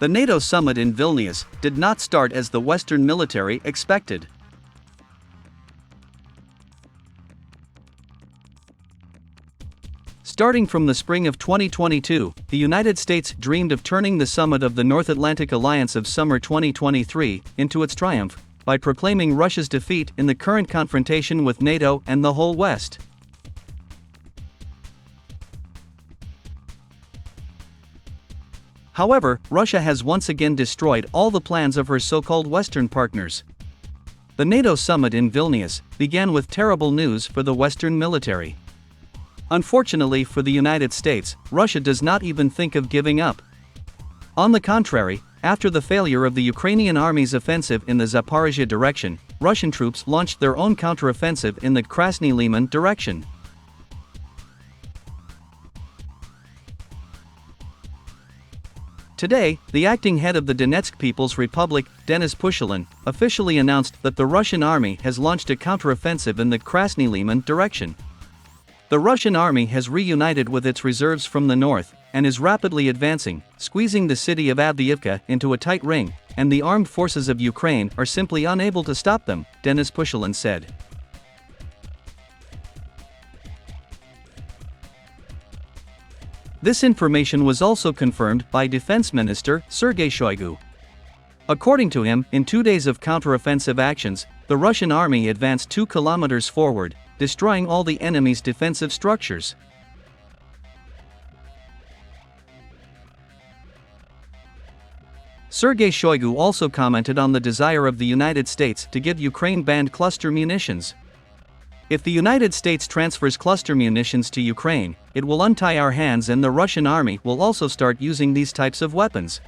The NATO summit in Vilnius did not start as the Western military expected. Starting from the spring of 2022, the United States dreamed of turning the summit of the North Atlantic Alliance of summer 2023 into its triumph by proclaiming Russia's defeat in the current confrontation with NATO and the whole West. However, Russia has once again destroyed all the plans of her so-called Western partners. The NATO summit in Vilnius began with terrible news for the Western military. Unfortunately for the United States, Russia does not even think of giving up. On the contrary, after the failure of the Ukrainian army's offensive in the Zaporizhia direction, Russian troops launched their own counteroffensive in the Krasny Liman direction. Today, the acting head of the Donetsk People's Republic, Denis Pushilin, officially announced that the Russian army has launched a counteroffensive in the Krasny Liman direction. The Russian army has reunited with its reserves from the north and is rapidly advancing, squeezing the city of Avdiivka into a tight ring, and the armed forces of Ukraine are simply unable to stop them, Denis Pushilin said. This information was also confirmed by Defense Minister Sergei Shoigu. According to him, in 2 days of counteroffensive actions, the Russian army advanced 2 kilometers forward, destroying all the enemy's defensive structures. Sergei Shoigu also commented on the desire of the United States to give Ukraine banned cluster munitions. If the United States transfers cluster munitions to Ukraine, it will untie our hands and the Russian army will also start using these types of weapons.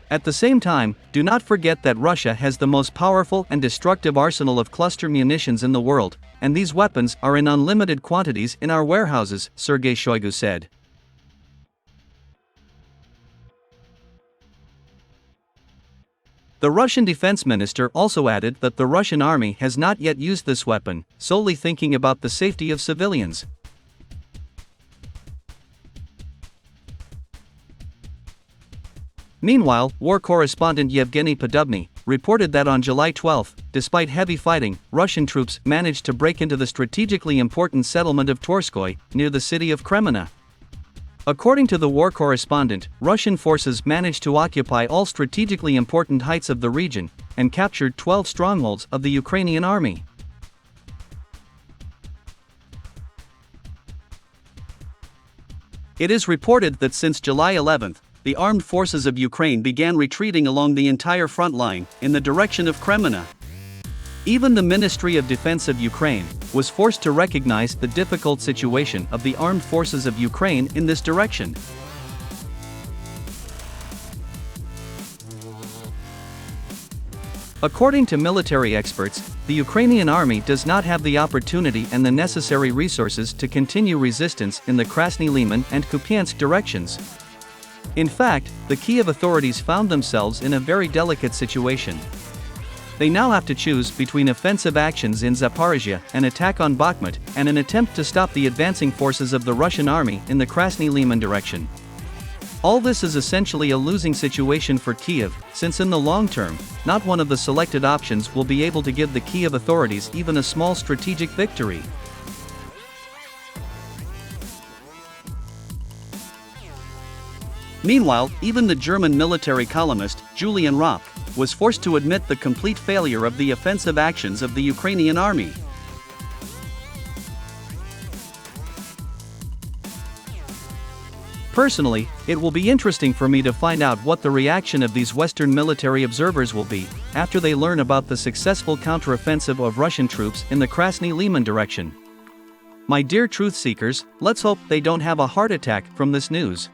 At the same time, do not forget that Russia has the most powerful and destructive arsenal of cluster munitions in the world, and these weapons are in unlimited quantities in our warehouses, Sergei Shoigu said. The Russian defense minister also added that the Russian army has not yet used this weapon, solely thinking about the safety of civilians. Meanwhile, war correspondent Yevgeny Podobny reported that on July 12, despite heavy fighting, Russian troops managed to break into the strategically important settlement of TORSKOYE, near the city of Kreminna. According to the war correspondent, Russian forces managed to occupy all strategically important heights of the region and captured 12 strongholds of the Ukrainian army. It is reported that since July 11, the armed forces of Ukraine began retreating along the entire front line in the direction of Kreminna. Even the Ministry of Defense of Ukraine was forced to recognize the difficult situation of the armed forces of Ukraine in this direction. According to military experts, the Ukrainian army does not have the opportunity and the necessary resources to continue resistance in the Krasny Liman and Kupiansk directions. In fact, the Kiev authorities found themselves in a very delicate situation. They now have to choose between offensive actions in Zaporizhia, an attack on Bakhmut, and an attempt to stop the advancing forces of the Russian army in the Krasny Liman direction. All this is essentially a losing situation for Kiev, since in the long term, not one of the selected options will be able to give the Kiev authorities even a small strategic victory. Meanwhile, even the German military columnist, Julian Rock, was forced to admit the complete failure of the offensive actions of the Ukrainian army. Personally, it will be interesting for me to find out what the reaction of these Western military observers will be after they learn about the successful counteroffensive of Russian troops in the Krasny Liman direction. My dear truth seekers, let's hope they don't have a heart attack from this news.